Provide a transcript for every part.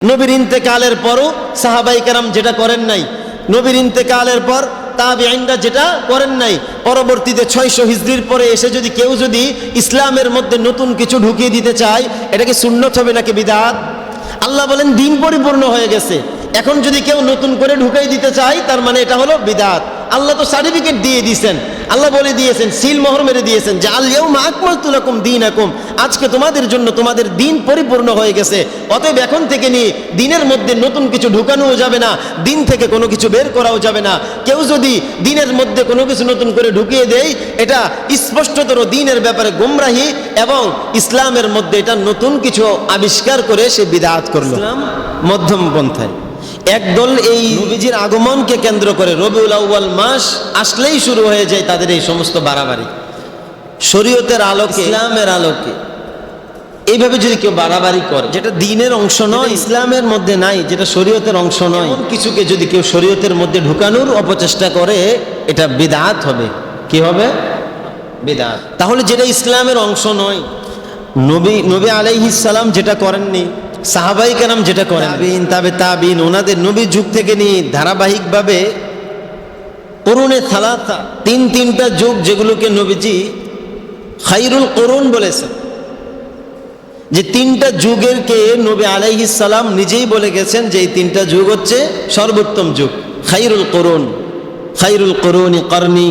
নবীর ইন্তেকালের পরও সাহাবায়ে কেরাম যেটা করেন নাই, নবীর ইন্তেকালের পর তাবিঈনরা যেটা করেন নাই, পরবর্তীতে 600 হিজরির পরে এসে যদি কেউ যদি ইসলামের মধ্যে নতুন কিছু ঢুকিয়ে দিতে চায়, এটা কি সুন্নত হবে নাকি বিদআত? আল্লাহ বলেন দিন পরিপূর্ণ হয়ে গেছে, এখন যদি কেউ নতুন করে ঢুকাই দিতে চায় তার মানে এটা হলো বিদআত। আল্লাহ তো সার্টিফিকেট দিয়ে দিয়েছেন, আল্লাহ বলে দিয়েছেন, সিল মোহর মেরে দিয়েছেন যে আল ইয়াউমা আকমালতু লাকুম দীনাকুম, আজকে তোমাদের জন্য তোমাদের দিন পরিপূর্ণ হয়ে গেছে। অতএব এখন থেকে নিয়ে দিনের মধ্যে নতুন কিছু ঢুকানোও যাবে না, দিন থেকে কোনো কিছু বের করাও যাবে না। কেউ যদি দিনের মধ্যে কোনো কিছু নতুন করে ঢুকিয়ে দেয়, এটা স্পষ্টতর দিনের ব্যাপারে গোমরাহি এবং ইসলামের মধ্যে এটা নতুন কিছু আবিষ্কার করে সে বিদআত করলো। ইসলাম মধ্যম পন্থায়। একদল এই নবীজির আগমনকে কেন্দ্র করে রবিউল আউয়াল মাস আসলেই শুরু হয়ে যায় তাদের এই সমস্ত বাড়াবাড়ি, শরীয়তের আলোকে, ইসলামের আলোকে। এইভাবে যদি কেউ বাড়াবাড়ি করে যেটা দ্বীনের অংশ নয়, ইসলামের মধ্যে নাই, যেটা শরীয়তের অংশ নয়, এমন কিছুকে যদি কেউ শরীয়তের মধ্যে ঢুকানোর অপচেষ্টা করে, এটা বিদআত হবে। কি হবে? বিদআত। তাহলে যেটা ইসলামের অংশ নয়, নবী আলাইহিস সালাম যেটা করেননি, সাহাবায়ে কেরাম যেটা করেন, তাবিঈন ওনাদের নবীর যুগ থেকে নিয়ে ধারাবাহিকভাবে কুরুনে সালাসা, তিনটা যুগ যেগুলোকে নবীজি খায়রুল কুরুন বলেছেন, যে তিনটা যুগের কে নবী আলাইহিস সালাম নিজেই বলে গেছেন যে এই তিনটা যুগ হচ্ছে সর্বোত্তম যুগ। খায়রুল কুরুন, খায়রুল কুরুনি করনি,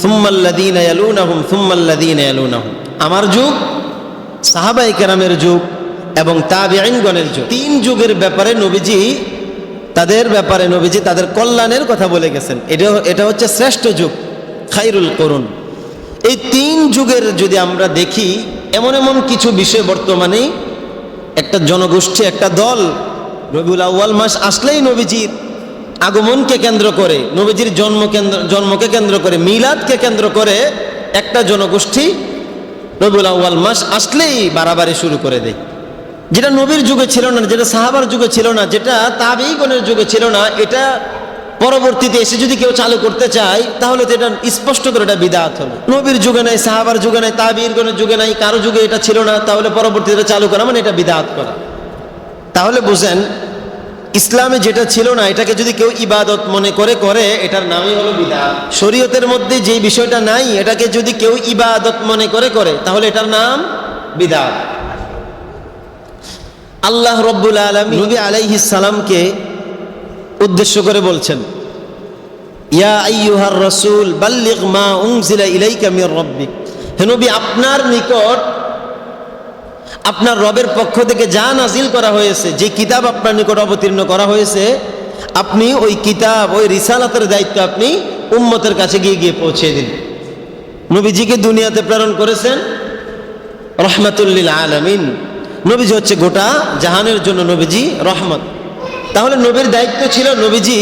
সুম্মাল্লাযীনা ইয়ালুনাহুম সুম্মাল্লাযীনা ইয়ালুনাহুম, আমার যুগ, সাহাবায়ে কেরামের যুগ এবং তাবিঈনগণের যুগ। তিন যুগের ব্যাপারে নবীজি তাদের কল্যাণের কথা বলে গেছেন। এটা হচ্ছে শ্রেষ্ঠ যুগ, খায়রুল কুরুন। এই তিন যুগের যদি আমরা দেখি, এমন কিছু বিষয় বর্তমানে একটা জনগোষ্ঠী, একটা দল রবিউল আউয়াল মাস আসলেই নবীজির আগমনকে কেন্দ্র করে, নবীজির জন্মকে কেন্দ্র করে, মিলাদকে কেন্দ্র করে একটা জনগোষ্ঠী রবিউল আউয়াল মাস আসলেই বাড়াবাড়ি শুরু করে দেয়। যেটা নবীর যুগে ছিল না, যেটা সাহাবার যুগে ছিল না, যেটা তাবিঈগণের যুগে ছিল না, এটা পরবর্তীতে এসে যদি কেউ চালু করতে চায় তাহলে তো এটা স্পষ্ট করে এটা বিদআত হবে। নবীর যুগে নাই, সাহাবার যুগে নাই, তাবিঈগণের যুগে নাই, কারো যুগে এটা ছিল না, তাহলে পরবর্তীতে চালু করা মানে এটা বিদআত করা। তাহলে বুঝেন, ইসলামে যেটা ছিল না এটাকে যদি কেউ ইবাদত মনে করে এটার নামই হলো বিদআত। শরীয়তের মধ্যে যে বিষয়টা নাই এটাকে যদি কেউ ইবাদত মনে করে তাহলে এটার নাম বিদআত। আল্লাহ রব্বুল আলামিন নবী আলাইহিস সালামকে উদ্দেশ্য করে বলছেন, ইয়া আইয়ুহার রাসূল বাল্লিগ মা উনজিলা ইলাইকা মির রাব্বিক, হে নবী আপনার নিকট আপনার রবের পক্ষ থেকে যা নাজিল করা হয়েছে, যে কিতাব আপনার নিকট অবতীর্ণ করা হয়েছে, আপনি ওই কিতাব, ওই রিসালাতের দায়িত্ব আপনি উম্মতের কাছে গিয়ে পৌঁছে দিন। নবীজিকে দুনিয়াতে প্রেরণ করেছেন রাহমাতুল লিল আলামিন। নবীজি হচ্ছে গোটা জাহানের জন্য নবীজি রহমত। তাহলে নবীর দায়িত্ব ছিল নবীজি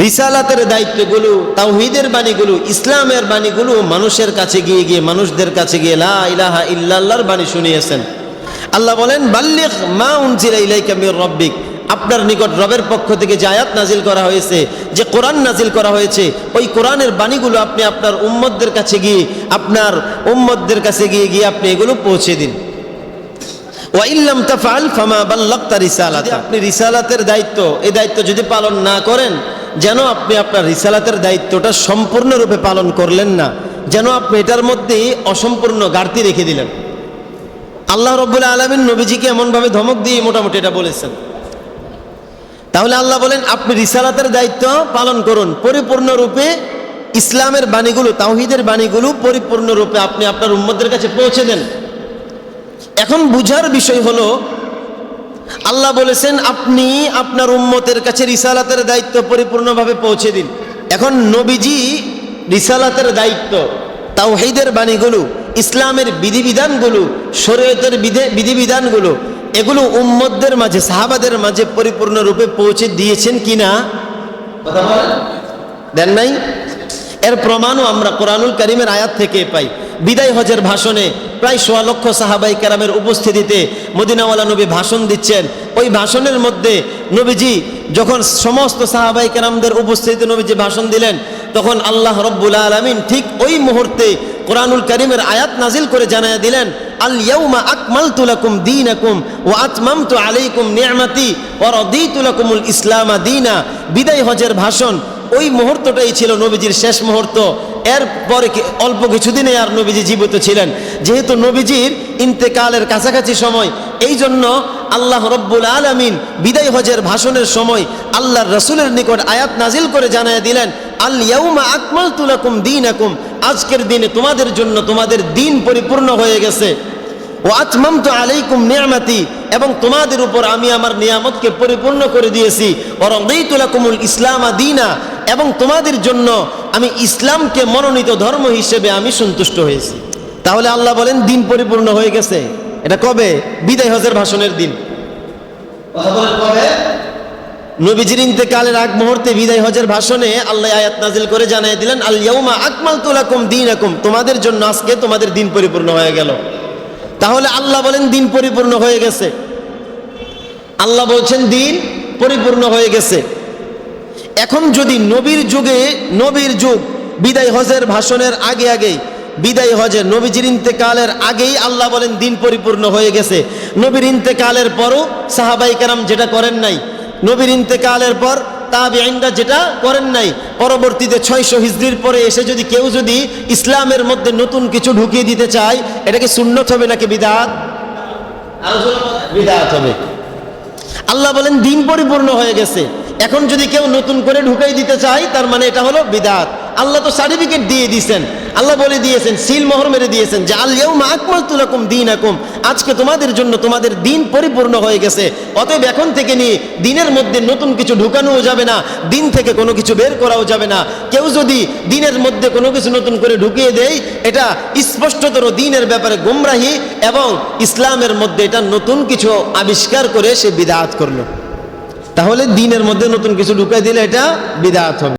রিসালাতের দায়িত্বগুলো, তাওহীদের বাণীগুলো, ইসলামের বাণীগুলো মানুষের কাছে গিয়ে মানুষদের কাছে গিয়ে লা ইলাহা ইল্লাল্লাহর বাণী শুনিয়েছেন। আল্লাহ বলেন বাল্লিগ মা উনজিলা ইলাইকা মির রাব্বিক, আপনার নিকট রবের পক্ষ থেকে যে আয়াত নাজিল করা হয়েছে, যে কোরআন নাজিল করা হয়েছে, ওই কোরআনের বাণীগুলো আপনি আপনার উম্মতদের কাছে গিয়ে আপনি এগুলো পৌঁছে দিন। ওয়াইল্লাম তাফআল ফামা বাল্লাগতা রিসালাতা, আপনি রিসালাতের দায়িত্ব, এই দায়িত্ব যদি পালন না করেন, যেন আপনি আপনার রিসালাতের দায়িত্বটা সম্পূর্ণরূপে পালন করলেন না, যেন আপনি এটার মধ্যে অসম্পূর্ণ ঘাটতি রেখে দিলেন। আল্লাহ রব্বুল আলামিন নবীজিকে এমনভাবে ধমক দিয়ে মোটামুটি এটা বলেছেন। তাহলে আল্লাহ বলেন আপনি রিসালাতের দায়িত্ব পালন করুন, পরিপূর্ণরূপে ইসলামের বাণীগুলো, তাওহীদের বাণীগুলো পরিপূর্ণরূপে আপনি আপনার উম্মতদের কাছে পৌঁছে দেন। এখন বুঝার বিষয় হলো, আল্লাহ বলেছেন আপনি আপনার উম্মতের কাছে রিসালাতের দায়িত্ব পরিপূর্ণভাবে পৌঁছে দিন। এখন নবীজি রিসালাতের দায়িত্ব, তাওহীদের বাণীগুলো, ইসলামের বিধিবিধানগুলো, শরীয়তের বিধিবিধানগুলো, এগুলো উম্মতদের মাঝে, সাহাবাদের মাঝে পরিপূর্ণরূপে পৌঁছে দিয়েছেন কিনা? কথা বলেন, দেন নাই? এর প্রমাণও আমরা কোরআনুল কারীমের আয়াত থেকে পাই। বিদায় হজের ভাষণে প্রায় ১.৫ লক্ষ সাহাবায়ে কেরামের উপস্থিতিতে মদিনাওয়ালা নবী ভাষণ দিচ্ছেন। ওই ভাষণের মধ্যে নবীজি যখন সমস্ত সাহাবায়ে কেরামদের উপস্থিতিতে নবীজি ভাষণ দিলেন, তখন আল্লাহ রব্বুল আলামিন ঠিক ওই মুহূর্তে কোরআনুল কারীমের আয়াত নাজিল করে জানায়া দিলেন, আল ইয়াউমা আকমালতু লাকুম দীনাকুম ওয়া আতমামতু আলাইকুম নি'মাতি ওয়া রাদিতু লাকুমুল ইসলামা দীনা। বিদায় হজের ভাষণ, ওই মুহূর্তটাই ছিল নবীজির শেষ মুহূর্ত। এরপরে অল্প কিছুদিনে আর নবীজি জীবিত ছিলেন। যেহেতু নবীজির ইন্তেকালের কাছাকাছি সময়, এই জন্য আল্লাহ রব্বুল আলামিন বিদায় হজের ভাষণের সময় আল্লাহর রাসূলের নিকট আয়াত নাজিল করে জানায় দিলেন, আল ইয়াউমা আকমালতু লাকুম দীনাকুম, আজকের দিনে তোমাদের জন্য তোমাদের দিন পরিপূর্ণ হয়ে গেছে। ওয়া আতমামতু আলাইকুম নি'মাতি, এবং তোমাদের উপর আমি আমার নিয়ামতকে পরিপূর্ণ করে দিয়েছি। ওয়া রাদিতু লাকুমুল ইসলামা দীনা, এবং তোমাদের জন্য আমি ইসলামকে মনোনীত ধর্ম হিসেবে আমি সন্তুষ্ট হয়েছি। তাহলে আল্লাহ বলেন দিন পরিপূর্ণ হয়ে গেছে। এটা কবে? বিদায় হজের ভাষণের দিন। কথা বলেন কবে? নবীজির ইন্তেকালের আগ মুহূর্তে বিদায় হজের ভাষণে আল্লাহ আয়াত নাজিল করে জানিয়ে দিলেন, আল ইয়াউমা আকমালতু লাকুম দীনাকুম, তোমাদের জন্য আজকে তোমাদের দিন পরিপূর্ণ হয়ে গেল। তাহলে আল্লাহ বলেন দিন পরিপূর্ণ হয়ে গেছে। আল্লাহ বলছেন দিন পরিপূর্ণ হয়ে গেছে। এখন যদি নবীর যুগ বিদায় হজের ভাষণের আগে বিদায় হজে নবীজির ইন্তেকালের আগেই আল্লাহ বলেন দিন পরিপূর্ণ হয়ে গেছে। নবীর ইন্তেকালের পরও সাহাবায়ে কেরাম যেটা করেন নাই, নবীর ইন্তেকালের পর তাবিঈনরা যেটা করেন নাই, পরবর্তীতে 600 হিজরির পরে এসে যদি কেউ ইসলামের মধ্যে নতুন কিছু ঢুকিয়ে দিতে চায়, এটা কি সুন্নত হবে নাকি বিদআত? বিদআত হবে। আল্লাহ বলেন দিন পরিপূর্ণ হয়ে গেছে। এখন যদি কেউ নতুন করে ঢুকাই দিতে চায়, তার মানে এটা হলো বিদআত। আল্লাহ তো সার্টিফিকেট দিয়ে দিয়েছেন, আল্লাহ বলে দিয়েছেন, সিল মোহর মেরে দিয়েছেন যে আল ইয়াউমা আকমালতু লাকুম দীনাকুম, আজকে তোমাদের জন্য তোমাদের দিন পরিপূর্ণ হয়ে গেছে। অতএব এখন থেকে নিয়ে দিনের মধ্যে নতুন কিছু ঢুকানোও যাবে না, দিন থেকে কোনো কিছু বের করাও যাবে না। কেউ যদি দিনের মধ্যে কোনো কিছু নতুন করে ঢুকিয়ে দেয়, এটা স্পষ্টতর দিনের ব্যাপারে গোমরাহি, এবং ইসলামের মধ্যে এটা নতুন কিছু আবিষ্কার করে সে বিদআত করলো। তাহলে দিনের মধ্যে নতুন কিছু ঢুকাই দিলে এটা বিদআত হবে।